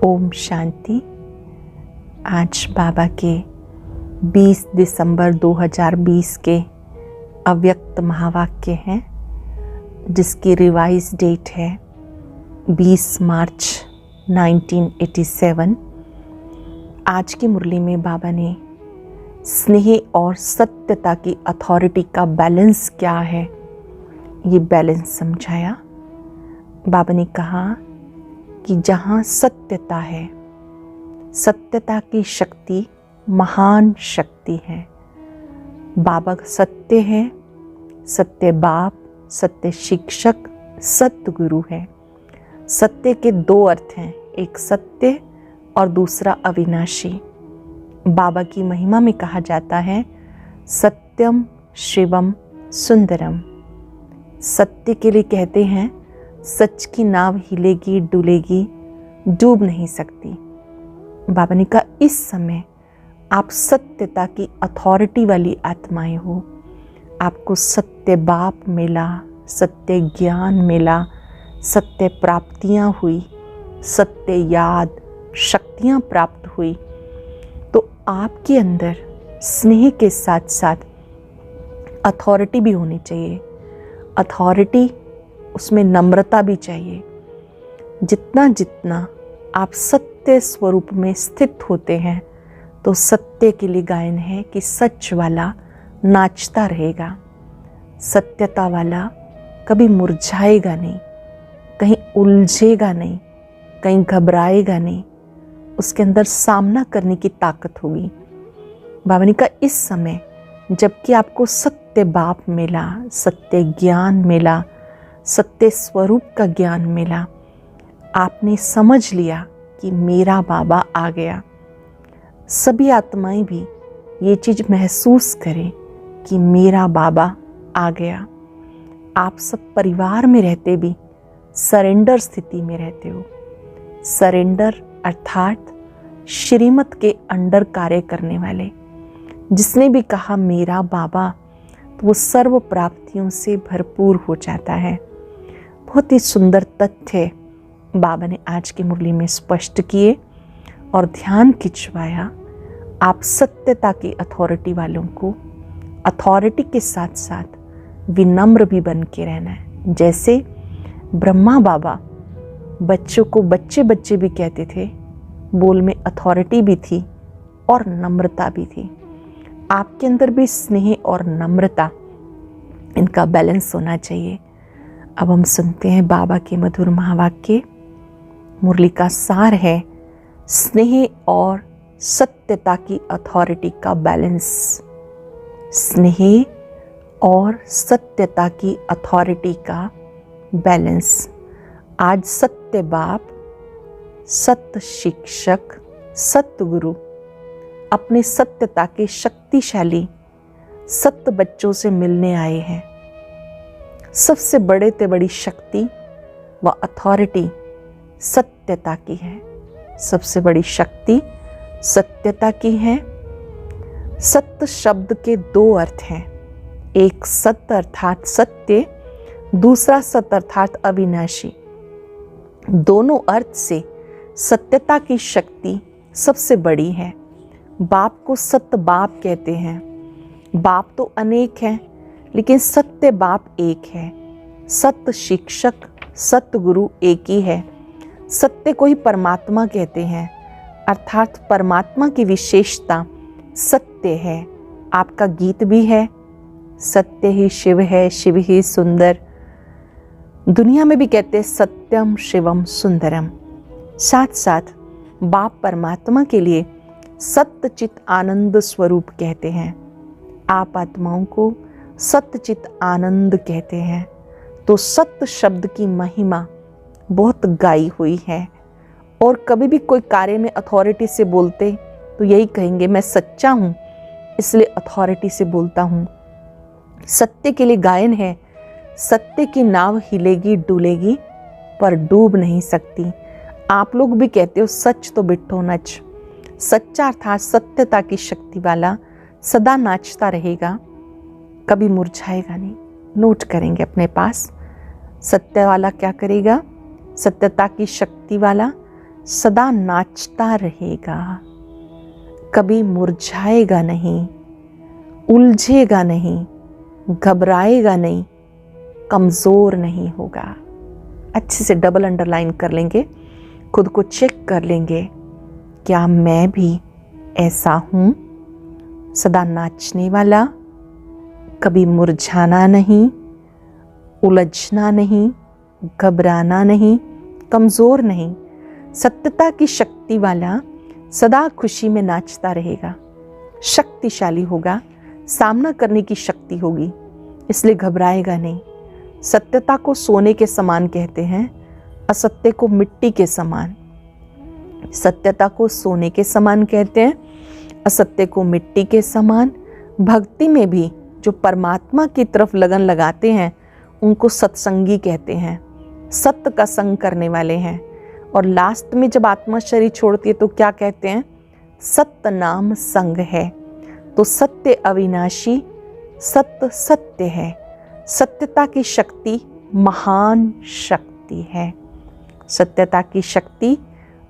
ओम शांति। आज बाबा के 20 दिसंबर 2020 के अव्यक्त महावाक्य हैं, जिसकी रिवाइज डेट है 20 मार्च 1987। आज की मुरली में बाबा ने स्नेह और सत्यता की अथॉरिटी का बैलेंस क्या है, ये बैलेंस समझाया। बाबा ने कहा कि जहाँ सत्यता है, सत्यता की शक्ति महान शक्ति है। बाबा सत्य है, सत्य बाप, सत्य शिक्षक, सत्य गुरु है। सत्य के दो अर्थ हैं, एक सत्य और दूसरा अविनाशी। बाबा की महिमा में कहा जाता है सत्यम शिवम सुंदरम। सत्य के लिए कहते हैं सच की नाव हिलेगी डुलेगी, डूब नहीं सकती। बाबा ने कहा इस समय आप सत्यता की अथॉरिटी वाली आत्माएं हो। आपको सत्य बाप मिला, सत्य ज्ञान मिला, सत्य प्राप्तियां हुई, सत्य याद शक्तियां प्राप्त हुई। तो आपके अंदर स्नेह के साथ साथ अथॉरिटी भी होनी चाहिए। अथॉरिटी, उसमें नम्रता भी चाहिए। जितना जितना आप सत्य स्वरूप में स्थित होते हैं, तो सत्य के लिए गायन है कि सच वाला नाचता रहेगा। सत्यता वाला कभी मुरझाएगा नहीं, कहीं उलझेगा नहीं, कहीं घबराएगा नहीं। उसके अंदर सामना करने की ताकत होगी। बाबा ने कहा इस समय जबकि आपको सत्य बाप मिला, सत्य ज्ञान मिला, सत्य स्वरूप का ज्ञान मिला, आपने समझ लिया कि मेरा बाबा आ गया। सभी आत्माएं भी ये चीज़ महसूस करें कि मेरा बाबा आ गया। आप सब परिवार में रहते भी सरेंडर स्थिति में रहते हो। सरेंडर अर्थात श्रीमत के अंडर कार्य करने वाले। जिसने भी कहा मेरा बाबा, तो वो सर्व प्राप्तियों से भरपूर हो जाता है। बहुत ही सुंदर तथ्य बाबा ने आज की मुरली में स्पष्ट किए और ध्यान खिंचवाया। आप सत्यता की अथॉरिटी वालों को अथॉरिटी के साथ साथ विनम्र भी बन के रहना है। जैसे ब्रह्मा बाबा बच्चों को बच्चे बच्चे भी कहते थे, बोल में अथॉरिटी भी थी और नम्रता भी थी। आपके अंदर भी स्नेह और नम्रता, इनका बैलेंस होना चाहिए। अब हम सुनते हैं बाबा के मधुर महावाक्य। मुरली का सार है स्नेह और सत्यता की अथॉरिटी का बैलेंस। स्नेह और सत्यता की अथॉरिटी का बैलेंस। आज सत्य बाप, सत्य शिक्षक, सत्य गुरु अपने सत्यता के शक्तिशाली सत्य बच्चों से मिलने आए हैं। सबसे बड़े ते बड़ी शक्ति व अथॉरिटी सत्यता की है। सबसे बड़ी शक्ति सत्यता की है। सत्य शब्द के दो अर्थ हैं, एक सत्य अर्थात सत्य, दूसरा सत्य अर्थात अविनाशी। दोनों अर्थ से सत्यता की शक्ति सबसे बड़ी है। बाप को सत्य बाप कहते हैं। बाप तो अनेक हैं, लेकिन सत्य बाप एक है। सत्य शिक्षक, सत्य गुरु एक ही है। सत्य को ही परमात्मा कहते हैं, अर्थात परमात्मा की विशेषता सत्य है। आपका गीत भी है, सत्य ही शिव है, शिव ही सुंदर। दुनिया में भी कहते हैं सत्यम शिवम सुंदरम। साथ साथ बाप परमात्मा के लिए सत्यचित आनंद स्वरूप कहते हैं। आप आत्माओं को सत्यचित आनंद कहते हैं। तो सत्य शब्द की महिमा बहुत गाई हुई है। और कभी भी कोई कार्य में अथॉरिटी से बोलते तो यही कहेंगे मैं सच्चा हूँ, इसलिए अथॉरिटी से बोलता हूँ। सत्य के लिए गायन है सत्य की नाव हिलेगी डुलेगी पर डूब नहीं सकती। आप लोग भी कहते हो सच तो बिट्ठो नच। सच्चा अर्थात सत्यता की शक्ति वाला सदा नाचता रहेगा, कभी मुरझाएगा नहीं। नोट करेंगे अपने पास, सत्य वाला क्या करेगा? सत्यता की शक्ति वाला सदा नाचता रहेगा, कभी मुरझाएगा नहीं, उलझेगा नहीं, घबराएगा नहीं, कमज़ोर नहीं होगा। अच्छे से डबल अंडरलाइन कर लेंगे, खुद को चेक कर लेंगे, क्या मैं भी ऐसा हूँ? सदा नाचने वाला, कभी मुरझाना नहीं, उलझना नहीं, घबराना नहीं, कमज़ोर नहीं, सत्यता की शक्ति वाला, सदा खुशी में नाचता रहेगा, शक्तिशाली होगा, सामना करने की शक्ति होगी, इसलिए घबराएगा नहीं। सत्यता को सोने के समान कहते हैं, असत्य को मिट्टी के समान। सत्यता को सोने के समान कहते हैं, असत्य को मिट्टी के समान। भक्ति में भी जो परमात्मा की तरफ लगन लगाते हैं उनको सत्संगी कहते हैं, सत्य का संग करने वाले हैं। और लास्ट में जब आत्मा शरीर छोड़ती है तो क्या कहते हैं? सत्य नाम संग है। तो सत्य अविनाशी, सत्य सत्य है। सत्यता की शक्ति महान शक्ति है। सत्यता की शक्ति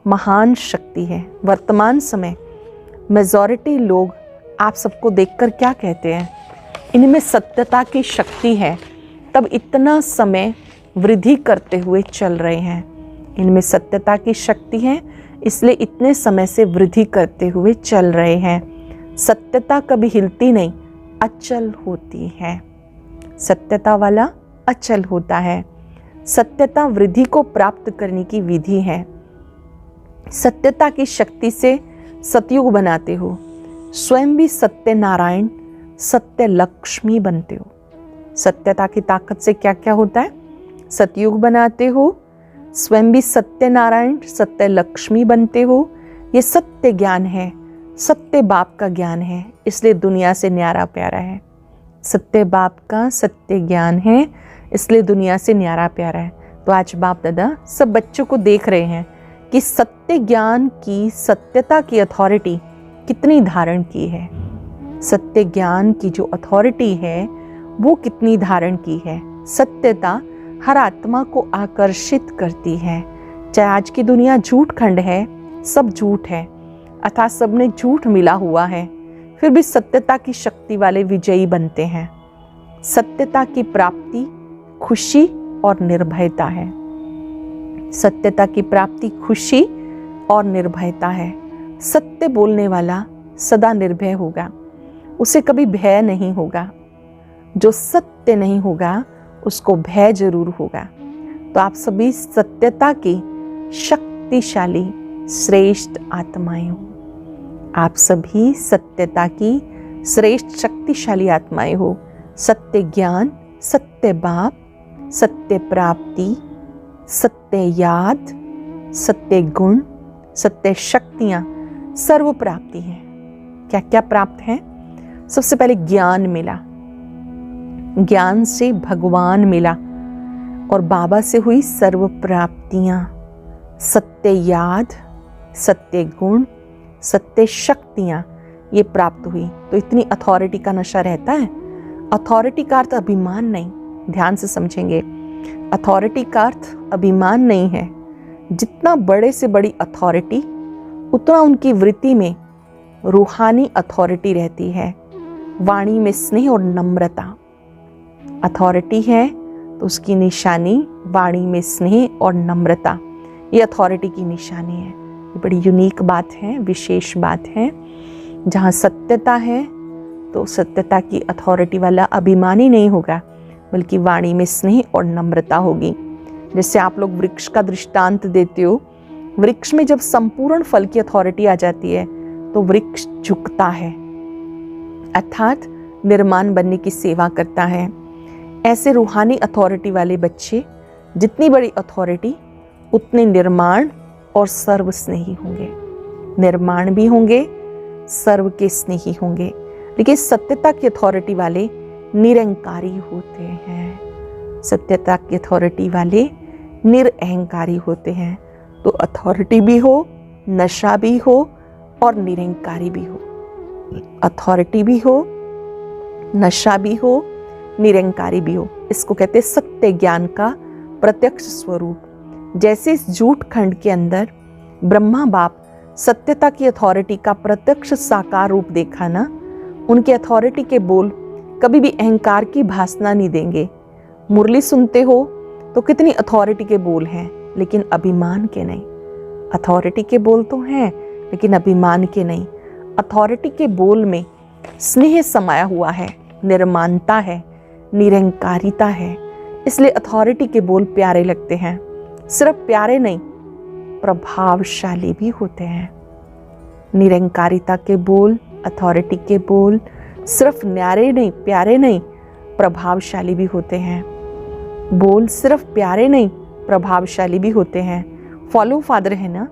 महान शक्ति है। वर्तमान समय मेजॉरिटी लोग आप सबको देखकर क्या कहते हैं? इनमें सत्यता की शक्ति है, तब इतना समय वृद्धि करते हुए चल रहे हैं। इनमें सत्यता की शक्ति है, इसलिए इतने समय से वृद्धि करते हुए चल रहे हैं। सत्यता कभी हिलती नहीं, अचल होती है। सत्यता वाला अचल होता है। सत्यता वृद्धि को प्राप्त करने की विधि है। सत्यता की शक्ति से सतयुग बनाते हो, स्वयं भी सत्य नारायण, सत्य लक्ष्मी बनते हो। सत्यता की ताकत से क्या क्या होता है? सतयुग बनाते हो, स्वयं भी सत्य नारायण, सत्य लक्ष्मी बनते हो। ये सत्य ज्ञान है, सत्य बाप का ज्ञान है, इसलिए दुनिया से न्यारा प्यारा है। सत्य बाप का सत्य ज्ञान है, इसलिए दुनिया से न्यारा प्यारा है। तो आज बाप दादा सब बच्चों को देख रहे हैं कि सत्य ज्ञान की, सत्यता की अथॉरिटी कितनी धारण की है। सत्य ज्ञान की जो अथॉरिटी है वो कितनी धारण की है। सत्यता हर आत्मा को आकर्षित करती है। चाहे आज की दुनिया झूठ खंड है, सब झूठ है, अर्थात सब में झूठ मिला हुआ है, फिर भी सत्यता की शक्ति वाले विजयी बनते हैं। सत्यता की प्राप्ति खुशी और निर्भयता है। सत्यता की प्राप्ति खुशी और निर्भयता है। सत्य बोलने वाला सदा निर्भय होगा, उसे कभी भय नहीं होगा। जो सत्य नहीं होगा उसको भय जरूर होगा। तो आप सभी सत्यता की शक्तिशाली श्रेष्ठ आत्माएं हो। आप सभी सत्यता की श्रेष्ठ शक्तिशाली आत्माएं हो। सत्य ज्ञान, सत्य बाप, सत्य प्राप्ति, सत्य याद, सत्य गुण, सत्य शक्तियां सर्व प्राप्ति है। क्या क्या प्राप्त है? सबसे पहले ज्ञान मिला, ज्ञान से भगवान मिला और बाबा से हुई सर्व प्राप्तियां। सत्य याद, सत्य गुण, सत्य शक्तियां ये प्राप्त हुई। तो इतनी अथॉरिटी का नशा रहता है। अथॉरिटी का अर्थ अभिमान नहीं, ध्यान से समझेंगे। अथॉरिटी का अर्थ अभिमान नहीं है। जितना बड़े से बड़ी अथॉरिटी, उतना उनकी वृत्ति में रूहानी अथॉरिटी रहती है। वाणी में स्नेह और नम्रता। अथॉरिटी है तो उसकी निशानी वाणी में स्नेह और नम्रता, ये अथॉरिटी की निशानी है। ये बड़ी यूनिक बात है, विशेष बात है। जहाँ सत्यता है तो सत्यता की अथॉरिटी वाला अभिमानी नहीं होगा, बल्कि वाणी में स्नेह और नम्रता होगी। जैसे आप लोग वृक्ष का दृष्टांत देते हो, वृक्ष में जब संपूर्ण फल की अथॉरिटी आ जाती है तो वृक्ष झुकता है, अर्थात निर्माण बनने की सेवा करता है। ऐसे रूहानी अथॉरिटी वाले बच्चे, जितनी बड़ी अथॉरिटी उतने निर्माण और सर्व स्नेही होंगे। निर्माण भी होंगे, सर्व के स्नेही होंगे। लेकिन सत्यता की अथॉरिटी वाले निरंकारी होते हैं। सत्यता की अथॉरिटी वाले निरअहंकारी होते हैं। तो अथॉरिटी भी हो, नशा भी हो और निरंकारी भी हो। अथॉरिटी भी हो, नशा भी हो, निरंकारी भी हो। इसको कहते हैं सत्य ज्ञान का प्रत्यक्ष स्वरूप। जैसे इस झूठ खंड के अंदर ब्रह्मा बाप सत्यता की अथॉरिटी का प्रत्यक्ष साकार रूप देखा ना, उनके अथॉरिटी के बोल कभी भी अहंकार की भासना नहीं देंगे। मुरली सुनते हो तो कितनी अथॉरिटी के बोल हैं, लेकिन अभिमान के नहीं। अथॉरिटी के बोल तो हैं लेकिन अभिमान के नहीं। अथॉरिटी के बोल में स्नेह समाया हुआ है, निर्मानता है, निरंकारिता है, इसलिए अथॉरिटी के बोल प्यारे लगते हैं। सिर्फ प्यारे नहीं, प्रभावशाली भी होते हैं। निरंकारिता के बोल, अथॉरिटी के बोल सिर्फ न्यारे नहीं, प्यारे नहीं, प्रभावशाली भी होते हैं। बोल सिर्फ प्यारे नहीं, प्रभावशाली भी होते हैं। फॉलो फादर है ना,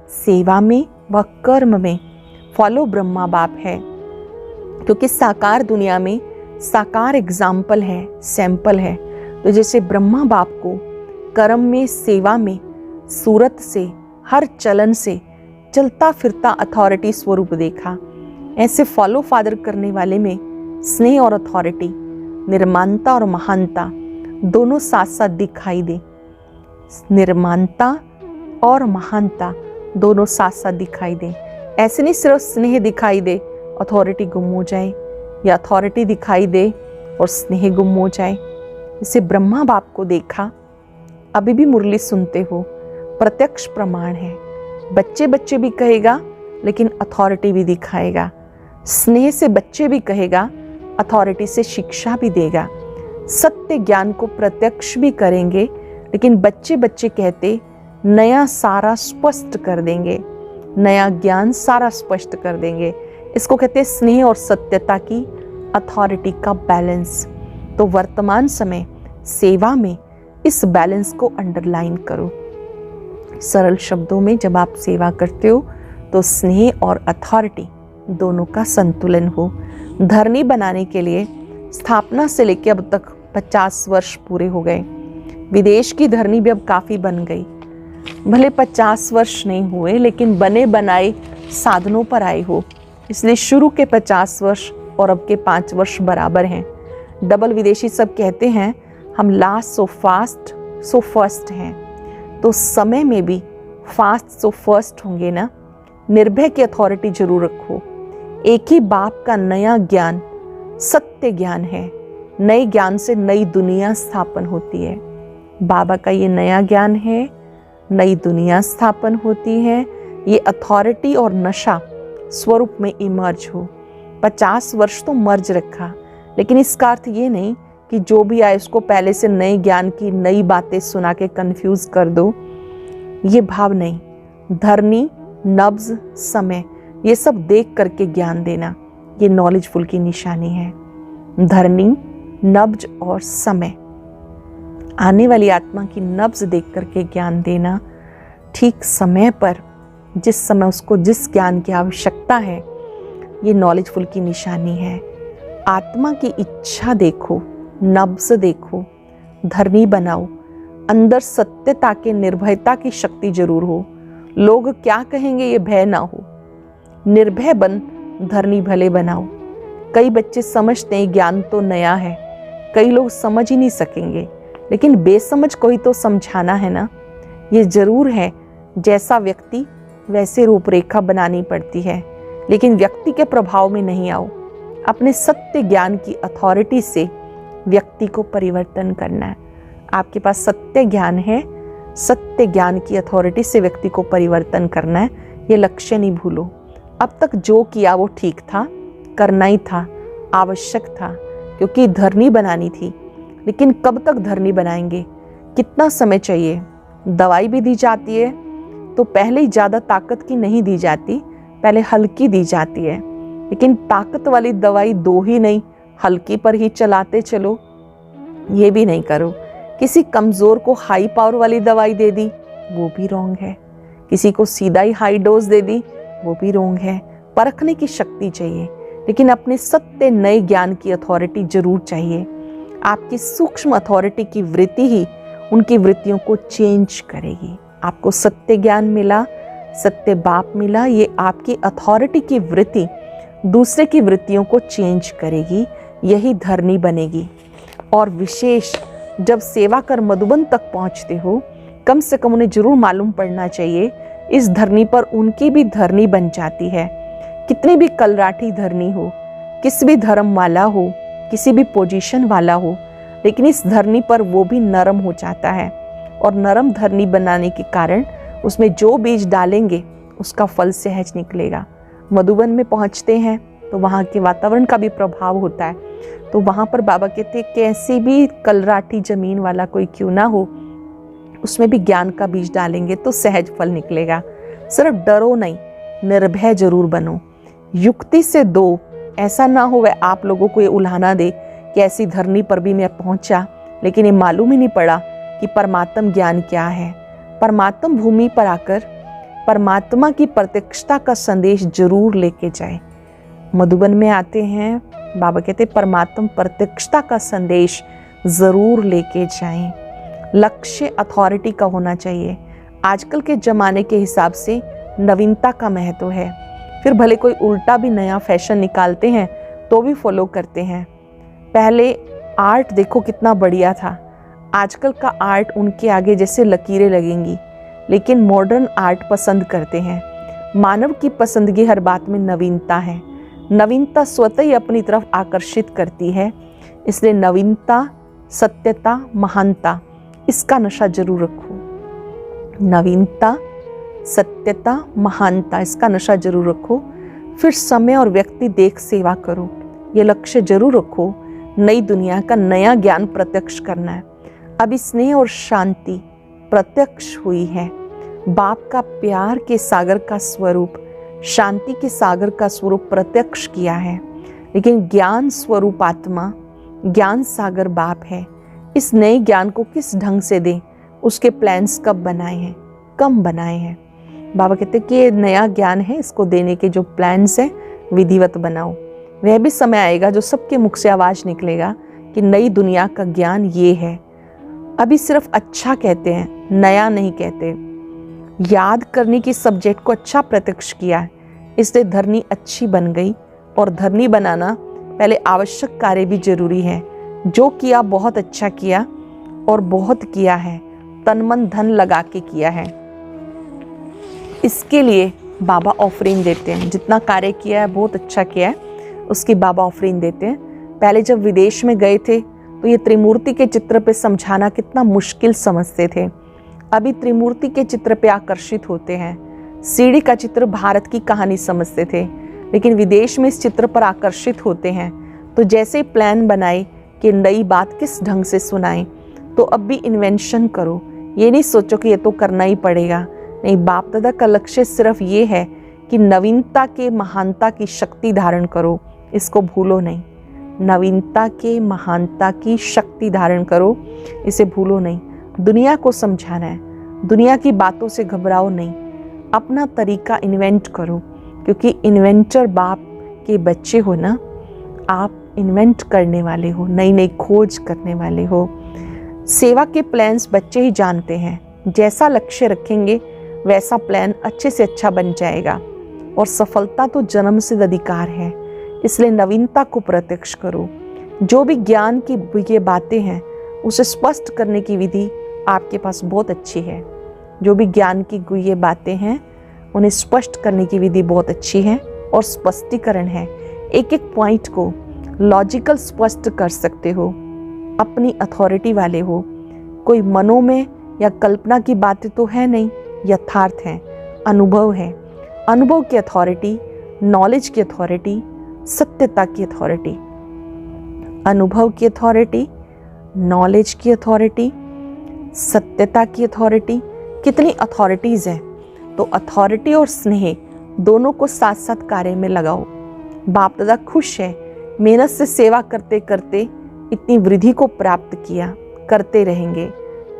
सेवा में व कर्म में फॉलो ब्रह्मा बाप है, क्योंकि साकार दुनिया में साकार एग्जाम्पल है, सैंपल है। तो जैसे ब्रह्मा बाप को कर्म में, सेवा में, सूरत से, हर चलन से चलता फिरता अथॉरिटी स्वरूप देखा, ऐसे फॉलो फादर करने वाले में स्नेह और अथॉरिटी, निर्मानता और महानता दोनों साथ साथ दिखाई दे। निर्मानता और महानता दोनों साथ साथ दिखाई दे। ऐसे नहीं सिर्फ स्नेह दिखाई दे, अथॉरिटी गुम हो जाए, या अथॉरिटी दिखाई दे और स्नेह गुम हो जाए। इसे ब्रह्मा बाप को देखा, अभी भी मुरली सुनते हो, प्रत्यक्ष प्रमाण है। बच्चे बच्चे भी कहेगा लेकिन अथॉरिटी भी दिखाएगा। स्नेह से बच्चे भी कहेगा, अथॉरिटी से शिक्षा भी देगा। सत्य ज्ञान को प्रत्यक्ष भी करेंगे, लेकिन बच्चे बच्चे कहते नया सारा स्पष्ट कर देंगे, नया ज्ञान सारा स्पष्ट कर देंगे। इसको कहते हैं स्नेह और सत्यता की अथॉरिटी का बैलेंस। तो वर्तमान समय सेवा में इस बैलेंस को अंडरलाइन करो। सरल शब्दों में जब आप सेवा करते हो तो स्नेह और अथॉरिटी दोनों का संतुलन हो। धरनी बनाने के लिए स्थापना से लेकर अब तक 50 वर्ष पूरे हो गए। विदेश की धरनी भी अब काफ़ी बन गई। भले 50 वर्ष नहीं हुए, लेकिन बने बनाए साधनों पर आए हो, इसलिए शुरू के 50 वर्ष और अब के 5 वर्ष बराबर हैं। डबल विदेशी सब कहते हैं हम last so fast so first हैं, तो समय में भी फास्ट सो फर्स्ट होंगे ना। निर्भय की अथॉरिटी जरूर रखो। एक ही बाप का नया ज्ञान सत्य ज्ञान है। नए ज्ञान से नई दुनिया स्थापन होती है। बाबा का ये नया ज्ञान है, नई दुनिया स्थापन होती है। ये अथॉरिटी और नशा स्वरूप में इमर्ज हो। 50 वर्ष तो मर्ज रखा, लेकिन इसका अर्थ ये नहीं कि जो भी आए उसको पहले से नए ज्ञान की नई बातें सुना के कंफ्यूज कर दो। ये भाव नहीं। धरनी, नब्ज, समय ये सब देख करके ज्ञान देना, ये नॉलेजफुल की निशानी है। धरनी, नब्ज और समय, आने वाली आत्मा की नब्ज देख करके ज्ञान देना। ठीक समय पर, जिस समय उसको जिस ज्ञान की आवश्यकता है, ये नॉलेजफुल की निशानी है। आत्मा की इच्छा देखो, नब्ज देखो, धरनी बनाओ। अंदर सत्यता के, निर्भयता की शक्ति जरूर हो। लोग क्या कहेंगे ये भय ना हो। निर्भय बन, धरनी भले बनाओ। कई बच्चे समझते हैं ज्ञान तो नया है, कई लोग समझ ही नहीं सकेंगे, लेकिन बेसमझ को ही तो समझाना है ना। ये जरूर है, जैसा व्यक्ति वैसे रूपरेखा बनानी पड़ती है, लेकिन व्यक्ति के प्रभाव में नहीं आओ। अपने सत्य ज्ञान की अथॉरिटी से व्यक्ति को परिवर्तन करना है। आपके पास सत्य ज्ञान है, सत्य ज्ञान की अथॉरिटी से व्यक्ति को परिवर्तन करना है। ये लक्ष्य नहीं भूलो। अब तक जो किया वो ठीक था, करना ही था, आवश्यक था, क्योंकि धरनी बनानी थी। लेकिन कब तक धरनी बनाएंगे, कितना समय चाहिए? दवाई भी दी जाती है तो पहले ही ज़्यादा ताकत की नहीं दी जाती, पहले हल्की दी जाती है। लेकिन ताकत वाली दवाई दो ही नहीं, हल्की पर ही चलाते चलो, ये भी नहीं करो। किसी कमज़ोर को हाई पावर वाली दवाई दे दी, वो भी रॉन्ग है। किसी को सीधा ही हाई डोज दे दी, वो भी रॉन्ग है। परखने की शक्ति चाहिए, लेकिन अपने सत्य नए ज्ञान की अथॉरिटी जरूर चाहिए। आपकी सूक्ष्म अथॉरिटी की वृत्ति ही उनकी वृत्तियों को चेंज करेगी। आपको सत्य ज्ञान मिला, सत्य बाप मिला, ये आपकी अथॉरिटी की वृत्ति दूसरे की वृत्तियों को चेंज करेगी, यही धरनी बनेगी। और विशेष जब सेवा कर मधुबन तक पहुंचते हो, कम से कम उन्हें जरूर मालूम पड़ना चाहिए इस धरनी पर उनकी भी धरनी बन जाती है। कितनी भी कलराठी धरनी हो, किसी भी धर्म वाला हो, किसी भी पोजीशन वाला हो, लेकिन इस धरनी पर वो भी नरम हो जाता है। और नरम धरनी बनाने के कारण उसमें जो बीज डालेंगे उसका फल सहज निकलेगा। मधुबन में पहुंचते हैं तो वहाँ के वातावरण का भी प्रभाव होता है। तो वहाँ पर बाबा कहते हैं कैसी भी कलराठी जमीन वाला कोई क्यों ना हो, उसमें भी ज्ञान का बीज डालेंगे तो सहज फल निकलेगा। सिर्फ डरो नहीं, निर्भय जरूर बनो, युक्ति से दो। ऐसा ना हो वह आप लोगों को ये उल्हाना दे कि ऐसी धरनी पर भी मैं पहुंचा लेकिन ये मालूम ही नहीं पड़ा कि परमात्म ज्ञान क्या है। परमात्म भूमि पर आकर परमात्मा की प्रत्यक्षता का संदेश जरूर लेके जाए। मधुबन में आते हैं, बाबा कहते परमात्म प्रत्यक्षता का संदेश जरूर लेके जाएं। लक्ष्य अथॉरिटी का होना चाहिए। आजकल के जमाने के हिसाब से नवीनता का महत्व है। फिर भले कोई उल्टा भी नया फैशन निकालते हैं तो भी फॉलो करते हैं। पहले आर्ट देखो कितना बढ़िया था, आजकल का आर्ट उनके आगे जैसे लकीरें लगेंगी। लेकिन मॉडर्न आर्ट पसंद करते हैं। मानव की पसंदगी हर बात में नवीनता है। नवीनता स्वतः ही अपनी तरफ आकर्षित करती है। इसलिए नवीनता, सत्यता, महानता, इसका नशा जरूर रखो। नवीनता, सत्यता, महानता, इसका नशा जरूर रखो। फिर समय और व्यक्ति देख सेवा करो, ये लक्ष्य जरूर रखो। नई दुनिया का नया ज्ञान प्रत्यक्ष करना है। अभी स्नेह और शांति प्रत्यक्ष हुई है। बाप का प्यार के सागर का स्वरूप, शांति के सागर का स्वरूप प्रत्यक्ष किया है। लेकिन ज्ञान स्वरूप आत्मा, ज्ञान सागर बाप है। इस नए ज्ञान को किस ढंग से दें, उसके प्लान्स कब बनाए हैं, कम बनाए हैं। बाबा कहते हैं कि ये नया ज्ञान है, इसको देने के जो प्लान्स हैं विधिवत बनाओ। वह भी समय आएगा जो सबके मुख से आवाज निकलेगा कि नई दुनिया का ज्ञान ये है। अभी सिर्फ अच्छा कहते हैं, नया नहीं कहते। याद करने की सब्जेक्ट को अच्छा प्रत्यक्ष किया है, इसलिए धरनी अच्छी बन गई। और धरनी बनाना पहले आवश्यक कार्य भी जरूरी है। जो किया बहुत अच्छा किया और बहुत किया है, तन मन धन लगा के किया है। इसके लिए बाबा ऑफरिंग देते हैं। जितना कार्य किया है बहुत अच्छा किया है, उसकी बाबा ऑफरिंग देते हैं। पहले जब विदेश में गए थे तो ये त्रिमूर्ति के चित्र पे समझाना कितना मुश्किल समझते थे। अभी त्रिमूर्ति के चित्र पे आकर्षित होते हैं। सीढ़ी का चित्र भारत की कहानी समझते थे, लेकिन विदेश में इस चित्र पर आकर्षित होते हैं। तो जैसे प्लान बनाए कि नई बात किस ढंग से सुनाएं, तो अब भी इन्वेंशन करो। ये नहीं सोचो कि ये तो करना ही पड़ेगा। नहीं, बाप दादा का लक्ष्य सिर्फ ये है कि नवीनता के महानता की शक्ति धारण करो, इसको भूलो नहीं। नवीनता के महानता की शक्ति धारण करो, इसे भूलो नहीं। दुनिया को समझाना है, दुनिया की बातों से घबराओ नहीं। अपना तरीका इन्वेंट करो, क्योंकि इन्वेंटर बाप के बच्चे हो ना, आप इन्वेंट करने वाले हो, नई नई खोज करने वाले हो। सेवा के प्लान्स बच्चे ही जानते हैं। जैसा लक्ष्य रखेंगे वैसा प्लान अच्छे से अच्छा बन जाएगा। और सफलता तो जन्म सिद्ध अधिकार है, इसलिए नवीनता को प्रत्यक्ष करो। जो भी ज्ञान की ये बातें हैं उसे स्पष्ट करने की विधि आपके पास बहुत अच्छी है। जो भी ज्ञान की गुह्य बातें हैं उन्हें स्पष्ट करने की विधि बहुत अच्छी है और स्पष्टीकरण है। एक एक पॉइंट को लॉजिकल स्पष्ट कर सकते हो। अपनी अथॉरिटी वाले हो। कोई मनों में या कल्पना की बातें तो है नहीं, यथार्थ है, अनुभव है। अनुभव की अथॉरिटी, नॉलेज की अथॉरिटी, सत्यता की अथॉरिटी। अनुभव की अथॉरिटी, नॉलेज की अथॉरिटी, सत्यता की अथॉरिटी। कितनी अथॉरिटीज़ हैं। तो अथॉरिटी और स्नेह दोनों को साथ साथ कार्य में लगाओ। बाप दादा खुश है, मेहनत से सेवा करते करते इतनी वृद्धि को प्राप्त किया, करते रहेंगे।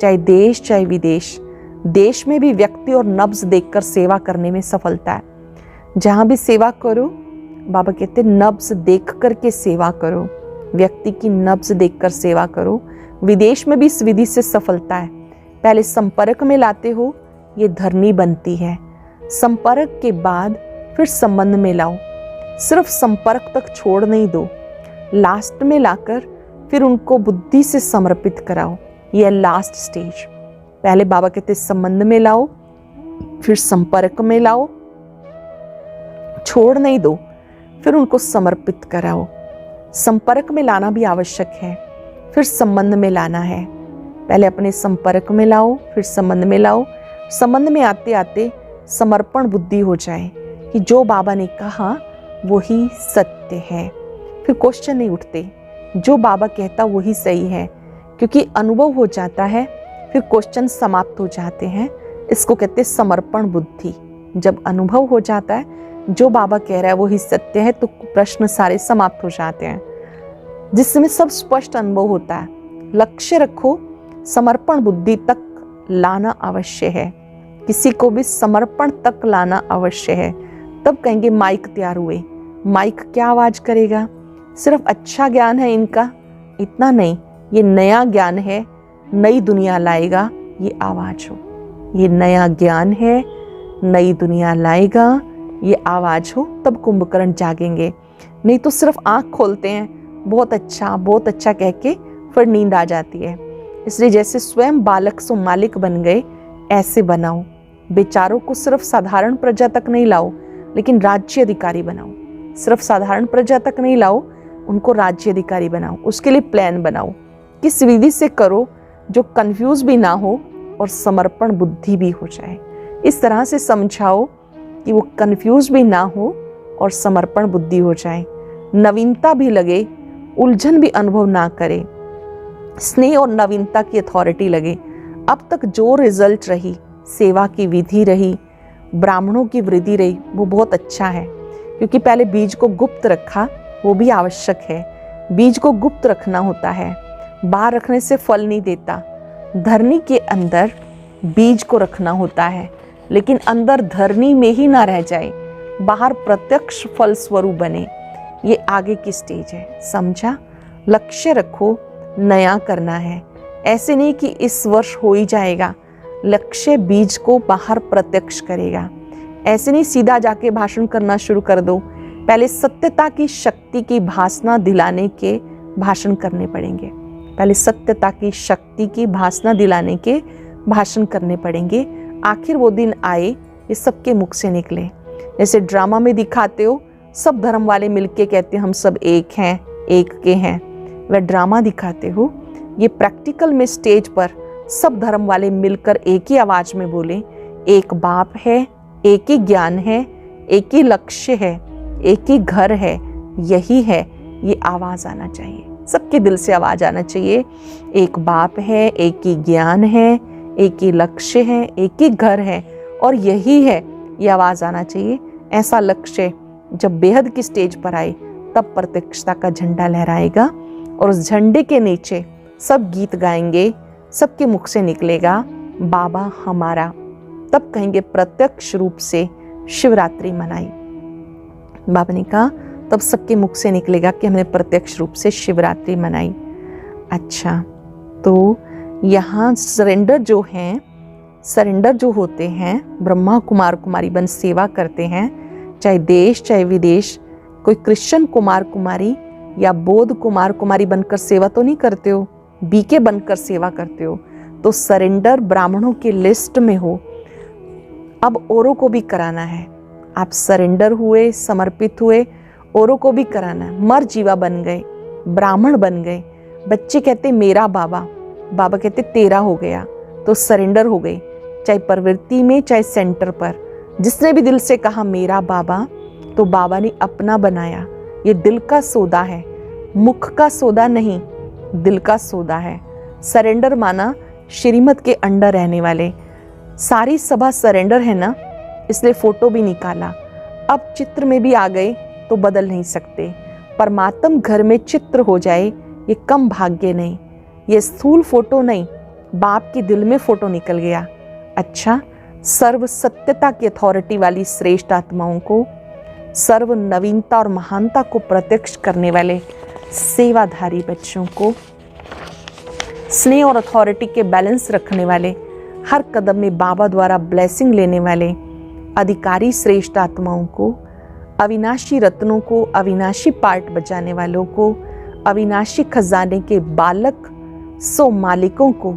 चाहे देश चाहे विदेश, देश में भी व्यक्ति और नब्ज देखकर सेवा करने में सफलता है। जहाँ भी सेवा करो, बाबा कहते नब्ज देख करके सेवा करो, व्यक्ति की नब्ज देखकर सेवा करो। विदेश में भी इस विधि से सफलता है। पहले संपर्क में लाते हो, ये धरनी बनती है। संपर्क के बाद फिर संबंध में लाओ। सिर्फ संपर्क तक छोड़ नहीं दो, लास्ट में लाकर फिर उनको बुद्धि से समर्पित कराओ। यह लास्ट स्टेज। पहले बाबा कहते संबंध में लाओ, फिर संपर्क में लाओ, छोड़ नहीं दो, फिर उनको समर्पित कराओ। संपर्क में लाना भी आवश्यक है, फिर संबंध में लाना है। पहले अपने संपर्क में लाओ, फिर संबंध में लाओ। संबंध में आते आते समर्पण बुद्धि हो जाए कि जो बाबा ने कहा वही सत्य है। फिर क्वेश्चन नहीं उठते, जो बाबा कहता वही सही है, क्योंकि अनुभव हो जाता है, फिर क्वेश्चन समाप्त हो जाते हैं। इसको कहते हैं समर्पण बुद्धि। जब अनुभव हो जाता है जो बाबा कह रहा है वही सत्य है, तो प्रश्न सारे समाप्त हो जाते हैं, जिसमें सब स्पष्ट अनुभव होता है। लक्ष्य रखो, समर्पण बुद्धि तक लाना अवश्य है। किसी को भी समर्पण तक लाना अवश्य है, तब कहेंगे माइक तैयार हुए। माइक क्या आवाज करेगा? सिर्फ अच्छा ज्ञान है इनका, इतना नहीं, ये नया ज्ञान है, नई दुनिया लाएगा, ये आवाज हो। ये नया ज्ञान है, नई दुनिया लाएगा, ये आवाज हो, तब कुंभकर्ण जागेंगे। नहीं तो सिर्फ आंख खोलते हैं, बहुत अच्छा कह के फिर नींद आ जाती है। इसलिए जैसे स्वयं बालक सो मालिक बन गए, ऐसे बनाओ। बेचारों को सिर्फ साधारण प्रजा तक नहीं लाओ, लेकिन राज्य अधिकारी बनाओ। सिर्फ साधारण प्रजा तक नहीं लाओ, उनको राज्य अधिकारी बनाओ। उसके लिए प्लान बनाओ, किस विधि से करो जो कंफ्यूज भी ना हो और समर्पण बुद्धि भी हो जाए। इस तरह से समझाओ कि वो कंफ्यूज भी ना हो और समर्पण बुद्धि हो जाए, नवीनता भी लगे, उलझन भी अनुभव ना करे, स्नेह और नवीनता की अथॉरिटी लगे। अब तक जो रिजल्ट रही, सेवा की विधि रही, ब्राह्मणों की वृद्धि रही, वो बहुत अच्छा है, क्योंकि पहले बीज को गुप्त रखा, वो भी आवश्यक है। बीज को गुप्त रखना होता है, बाहर रखने से फल नहीं देता। धरनी के अंदर बीज को रखना होता है, लेकिन अंदर धरनी में ही ना रह जाए, बाहर प्रत्यक्ष फल स्वरूप बने। ये आगे की स्टेज है, समझा? लक्ष्य रखो, नया करना है। ऐसे नहीं कि इस वर्ष हो ही जाएगा, लक्ष्य बीज को बाहर प्रत्यक्ष करेगा। ऐसे नहीं सीधा जाके भाषण करना शुरू कर दो, पहले सत्यता की शक्ति की भासना दिलाने के भाषण करने पड़ेंगे। पहले सत्यता की शक्ति की भासना दिलाने के भाषण करने पड़ेंगे। आखिर वो दिन आए, ये सबके मुख से निकले। जैसे ड्रामा में दिखाते हो, सब धर्म वाले मिलके कहते हैं हम सब एक हैं, एक के हैं। वह ड्रामा दिखाते हो, ये प्रैक्टिकल में स्टेज पर सब धर्म वाले मिलकर एक ही आवाज में बोले, एक बाप है, एक ही ज्ञान है, एक ही लक्ष्य है, एक ही घर है, यही है। ये आवाज आना चाहिए, सबके दिल से आवाज आना चाहिए। एक बाप है, एक ही ज्ञान है, एक ही लक्ष्य है, एक ही घर है, और यही है। ये आवाज आना चाहिए। ऐसा लक्ष्य जब बेहद की स्टेज पर आए, तब प्रत्यक्षता का झंडा लहराएगा, और उस झंडे के नीचे सब गीत गाएंगे, सबके मुख से निकलेगा बाबा हमारा। तब कहेंगे प्रत्यक्ष रूप से शिवरात्रि मनाई। बाबा ने कहा तब सबके मुख से निकलेगा कि हमने प्रत्यक्ष रूप से शिवरात्रि मनाई। अच्छा, तो यहाँ सरेंडर जो होते हैं, ब्रह्मा कुमार कुमारी बन सेवा करते हैं, चाहे देश चाहे विदेश। कोई क्रिश्चियन कुमार कुमारी या बौद्ध कुमार कुमारी बनकर सेवा तो नहीं करते हो, बीके बनकर सेवा करते हो। तो सरेंडर ब्राह्मणों की लिस्ट में हो। अब औरों को भी कराना है। आप सरेंडर हुए, समर्पित हुए, औरों को भी कराना है। मर जीवा बन गए, ब्राह्मण बन गए। बच्चे कहते मेरा बाबा, बाबा कहते तेरा हो गया, तो सरेंडर हो गई। चाहे प्रवृत्ति में चाहे सेंटर पर, जिसने भी दिल से कहा मेरा बाबा, तो बाबा ने अपना बनाया। ये दिल का सौदा है, मुख का सौदा नहीं, दिल का सौदा है। सरेंडर माना श्रीमत के अंडर रहने वाले। सारी सभा सरेंडर है ना, इसलिए फोटो भी निकाला। अब चित्र में भी आ गए तो बदल नहीं सकते। परमात्म घर में चित्र हो जाए, ये कम भाग्य नहीं, ये स्थूल फोटो नहीं, बाप के दिल में फोटो निकल गया। अच्छा, सर्व सत्यता की अथॉरिटी वाली श्रेष्ठ आत्माओं को, सर्व नवीनता और महानता को प्रत्यक्ष करने वाले सेवाधारी बच्चों को, स्नेह और अथॉरिटी के बैलेंस रखने वाले, हर कदम में बाबा द्वारा ब्लेसिंग लेने वाले अधिकारी श्रेष्ठ आत्माओं को, अविनाशी रत्नों को, अविनाशी पार्ट बजाने वालों को, अविनाशी खजाने के बालक सो मालिकों को,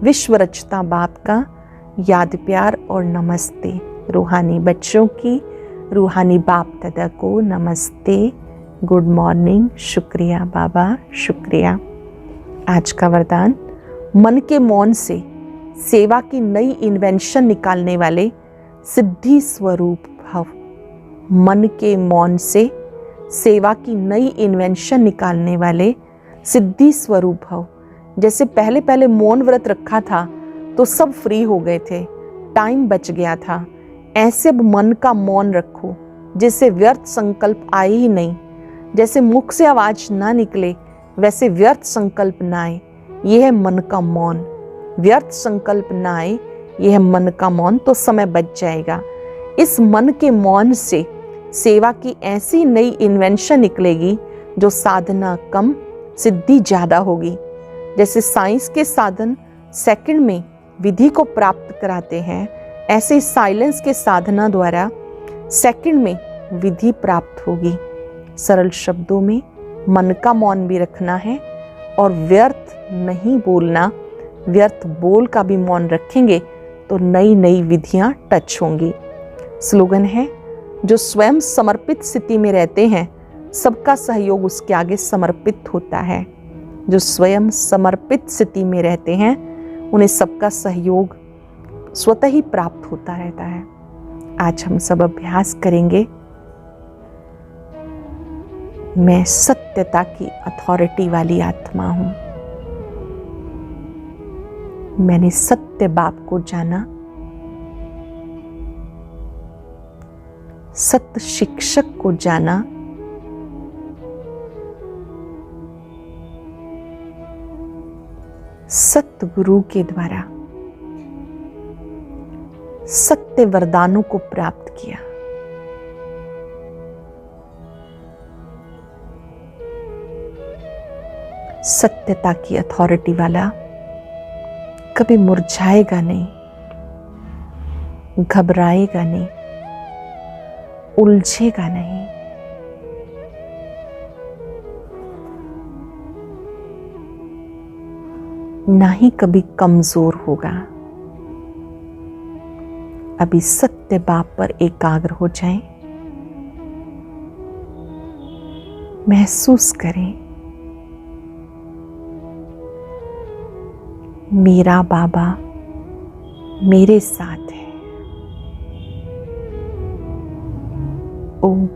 विश्व रचता बाप का याद प्यार और नमस्ते। रूहानी बच्चों की रूहानी बाप दादा को नमस्ते, गुड मॉर्निंग, शुक्रिया बाबा, शुक्रिया। आज का वरदान, मन के मौन से सेवा की नई इन्वेंशन निकालने वाले सिद्धि स्वरूप भव। मन के मौन से सेवा की नई इन्वेंशन निकालने वाले सिद्धि स्वरूप भव। जैसे पहले पहले मौन व्रत रखा था तो सब फ्री हो गए थे, टाइम बच गया था। ऐसे अब मन का मौन रखो जिससे व्यर्थ संकल्प आए ही नहीं। जैसे मुख से आवाज ना निकले वैसे व्यर्थ संकल्प ना आए, यह है मन का मौन। व्यर्थ संकल्प ना आए, यह है मन का मौन, तो समय बच जाएगा। इस मन के मौन से सेवा की ऐसी नई इन्वेंशन निकलेगी जो साधना कम, सिद्धि ज्यादा होगी। जैसे साइंस के साधन सेकंड में विधि को प्राप्त कराते हैं, ऐसे साइलेंस के साधना द्वारा सेकंड में विधि प्राप्त होगी। सरल शब्दों में मन का मौन भी रखना है और व्यर्थ नहीं बोलना। व्यर्थ बोल का भी मौन रखेंगे तो नई नई विधियां टच होंगी। स्लोगन है, जो स्वयं समर्पित स्थिति में रहते हैं सबका सहयोग उसके आगे समर्पित होता है। जो स्वयं समर्पित स्थिति में रहते हैं उन्हें सबका सहयोग स्वतः ही प्राप्त होता रहता है। आज हम सब अभ्यास करेंगे, मैं सत्यता की अथॉरिटी वाली आत्मा हूं। मैंने सत्य बाप को जाना, सत्य शिक्षक को जाना, सत्य गुरु के द्वारा सत्य वरदानों को प्राप्त किया। सत्यता की अथॉरिटी वाला कभी मुरझाएगा नहीं, घबराएगा नहीं, उलझेगा नहीं। ना ही कभी कमजोर होगा। अभी सत्य बाप पर एकाग्र हो जाएं, महसूस करें मेरा बाबा मेरे साथ है। ओम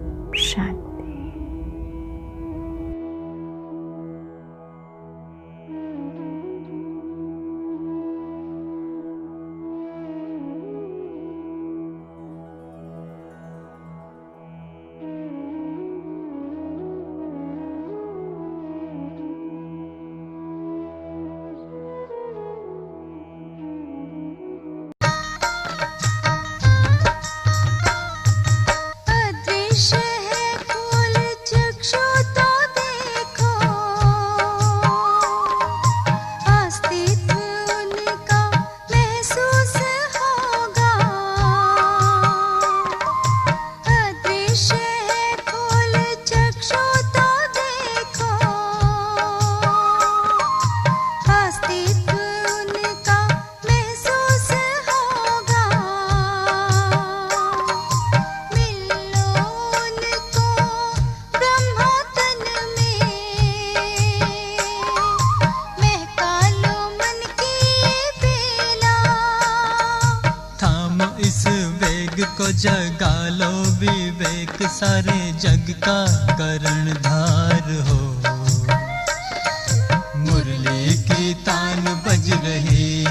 शांति। को जगा लो विवेक, सारे जग का कर्णधार हो। मुरली की तान बज रही,